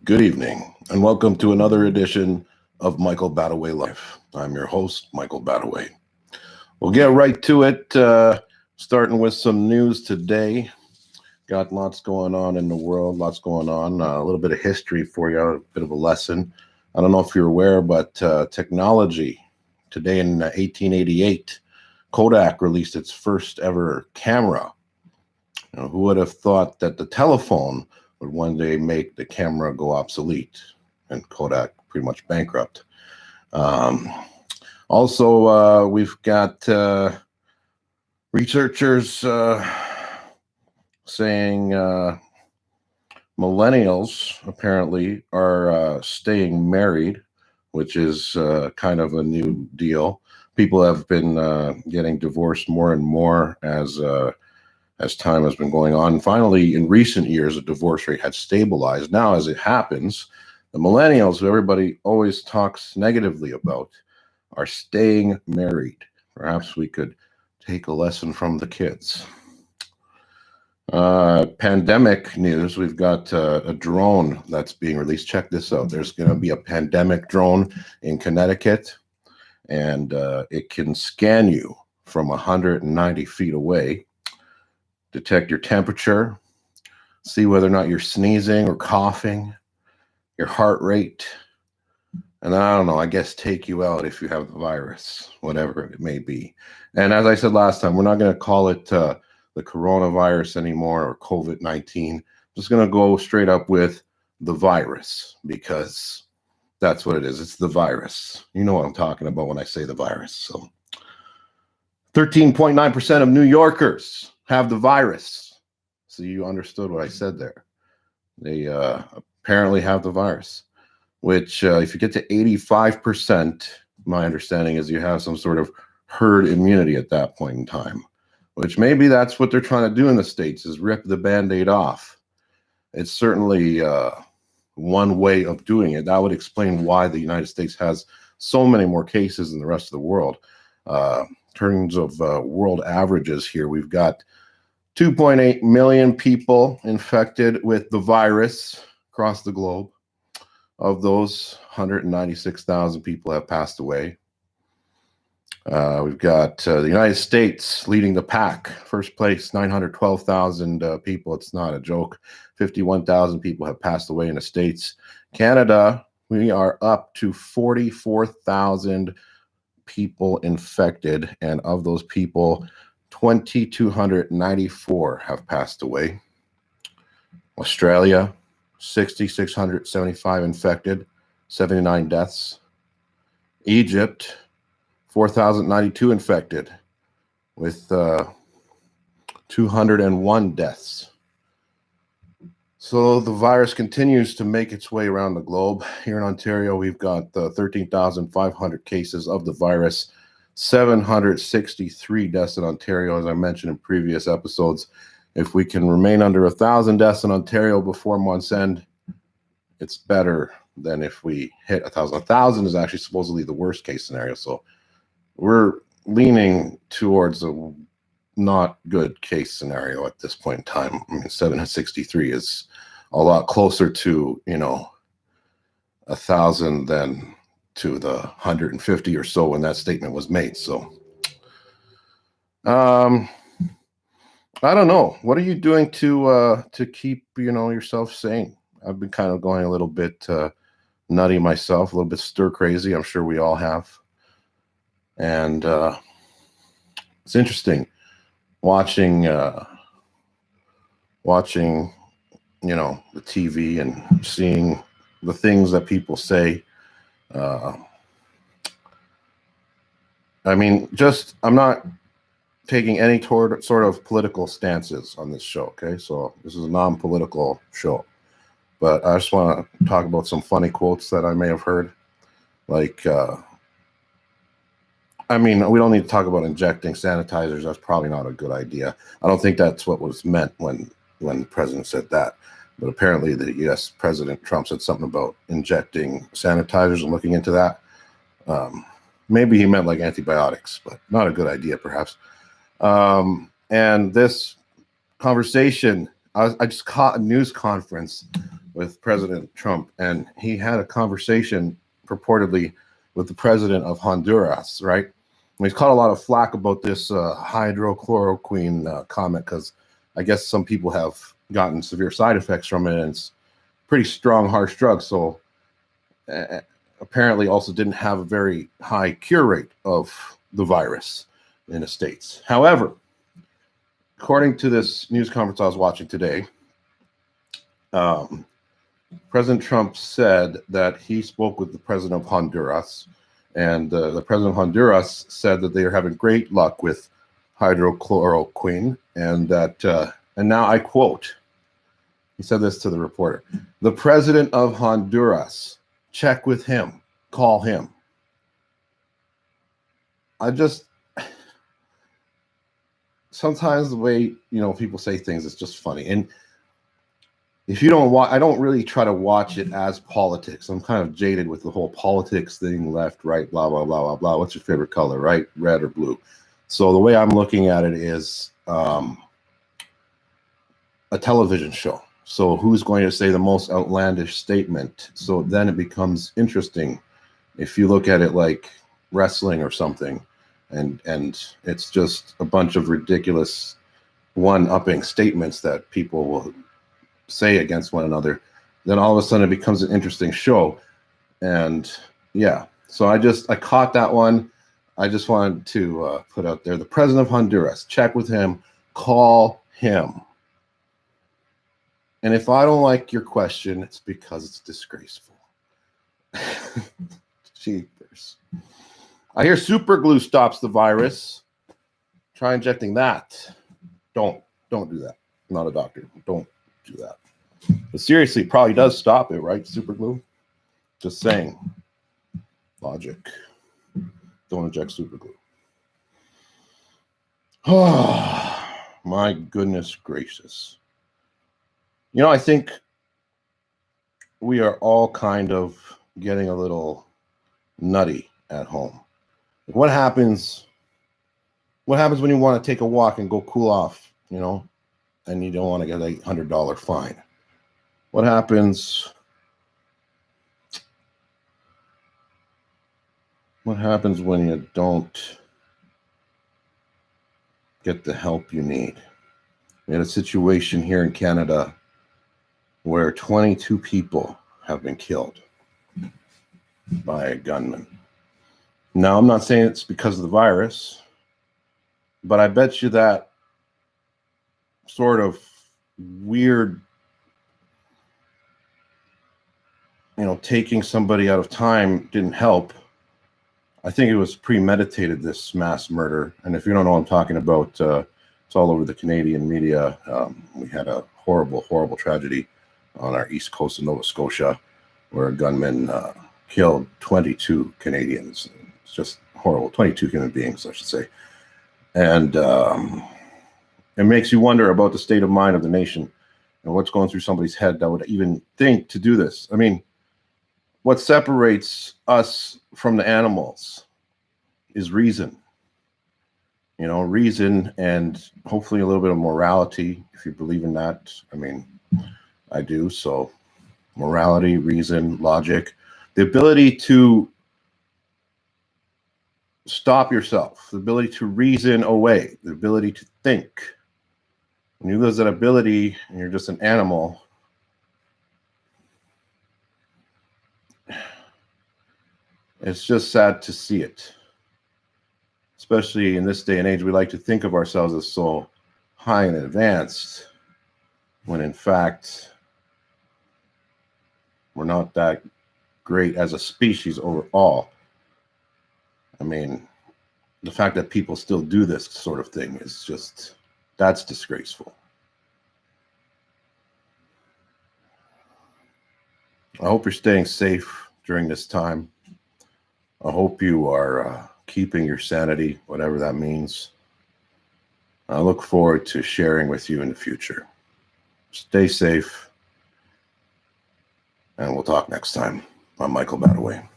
Good evening, and welcome to another edition of Michael Badaway Live. I'm your host, Michael Badaway. We'll get right to it, starting with some news today. Got lots going on in the world, lots going on. A little bit of history for you, a bit of a lesson. I don't know if you're aware, but technology. Today in 1888, Kodak released its first ever camera. Who would have thought that the telephone would one day make the camera go obsolete and Kodak pretty much bankrupt. Also, we've got researchers saying millennials apparently are staying married, which is kind of a new deal. People have been getting divorced more and more as time has been going on. Finally, in recent years, the divorce rate had stabilized. Now, as it happens, the millennials, who everybody always talks negatively about, are staying married. Perhaps we could take a lesson from the kids. Pandemic news, we've got a drone that's being released. Check this out. There's going to be a pandemic drone in Connecticut, and it can scan you from 190 feet away, detect your temperature, see whether or not you're sneezing or coughing, your heart rate, and I don't know, I guess take you out if you have the virus, whatever it may be. And as I said last time, we're not going to call it the coronavirus anymore or COVID-19. Just going to go straight up with the virus, because that's what it is. It's the virus. You know what I'm talking about when I say the virus. So 13.9% of New Yorkers have the virus. So you understood what I said there. They apparently have the virus, which if you get to 85%, my understanding is you have some sort of herd immunity at that point in time, which maybe that's what they're trying to do in the States, is rip the Band-Aid off. It's certainly one way of doing it. That would explain why the United States has so many more cases than the rest of the world. In terms of world averages here, we've got 2.8 million people infected with the virus across the globe. Of those, 196,000 people have passed away. We've got the United States leading the pack. First place, 912,000 people. It's not a joke. 51,000 people have passed away in the States. Canada, we are up to 44,000 people infected, and of those people, 2,294 have passed away. Australia, 6,675 infected, 79 deaths. Egypt, 4,092 infected with 201 deaths. So the virus continues to make its way around the globe. Here in Ontario, we've got 13,500 cases of the virus, 763 deaths in Ontario, as I mentioned in previous episodes. If we can remain under 1,000 deaths in Ontario before month's end, it's better than if we hit 1,000. 1,000 is actually supposedly the worst case scenario. So we're leaning towards a not good case scenario at this point in time. I mean, 763 is a lot closer to, 1,000 than to the 150 or so when that statement was made. So, I don't know. What are you doing to keep, yourself sane? I've been kind of going a little bit nutty myself, a little bit stir crazy. I'm sure we all have. And it's interesting watching, the TV and seeing the things that people say. I'm not taking any sort of political stances on this show, okay? So this is a non-political show. But I just want to talk about some funny quotes that I may have heard. Like, we don't need to talk about injecting sanitizers. That's probably not a good idea. I don't think that's what was meant when the president said that. But apparently the U.S. President Trump said something about injecting sanitizers and looking into that. Maybe he meant like antibiotics, but not a good idea, perhaps. And this conversation, I just caught a news conference with President Trump, and he had a conversation purportedly with the president of Honduras, right? And he's caught a lot of flack about this hydrochloroquine comment because I guess some people have gotten severe side effects from it, and it's pretty strong, harsh drug. So apparently also didn't have a very high cure rate of the virus in the States. However, according to this news conference I was watching today, President Trump said that he spoke with the president of Honduras, and the president of Honduras said that they are having great luck with hydrochloroquine, and that, and now I quote, he said this to the reporter, "The president of Honduras, check with him, call him." Sometimes the way, people say things is just funny. And if you don't watch, I don't really try to watch it as politics. I'm kind of jaded with the whole politics thing, left, right, blah, blah, blah, blah, blah. What's your favorite color, right? Red or blue? So the way I'm looking at it is a television show. So who's going to say the most outlandish statement? So then it becomes interesting if you look at it like wrestling or something, and it's just a bunch of ridiculous one-upping statements that people will say against one another, then all of a sudden it becomes an interesting show. And yeah, so I caught that one. I just wanted to put out there, the president of Honduras, check with him, call him. And if I don't like your question, it's because it's disgraceful. Jeepers. I hear super glue stops the virus. Try injecting that. Don't do that. I'm not a doctor. Don't do that. But seriously, it probably does stop it, right? Super glue. Just saying. Logic. Don't inject super glue. Oh, my goodness gracious. I think we are all kind of getting a little nutty at home. What happens when you want to take a walk and go cool off, and you don't want to get a $100 fine? What happens when you don't get the help you need? We had a situation here in Canada where 22 people have been killed by a gunman. Now, I'm not saying it's because of the virus, but I bet you that sort of weird, taking somebody out of time didn't help. I think it was premeditated, this mass murder. And if you don't know what I'm talking about, it's all over the Canadian media. We had a horrible, horrible tragedy on our east coast of Nova Scotia where a gunman killed 22 Canadians. It's just horrible. 22 human beings, I should say. And it makes you wonder about the state of mind of the nation and what's going through somebody's head that would even think to do this. I mean, what separates us from the animals is reason. Reason and hopefully a little bit of morality, if you believe in that. I mean, I do. So morality, reason, logic, the ability to stop yourself, the ability to reason away, the ability to think. When you lose that ability and you're just an animal, it's just sad to see it. Especially in this day and age, we like to think of ourselves as so high and advanced, when in fact, we're not that great as a species overall. I mean, the fact that people still do this sort of thing is just, that's disgraceful. I hope you're staying safe during this time. I hope you are keeping your sanity, whatever that means. I look forward to sharing with you in the future. Stay safe, and we'll talk next time. I'm Michael Badaway.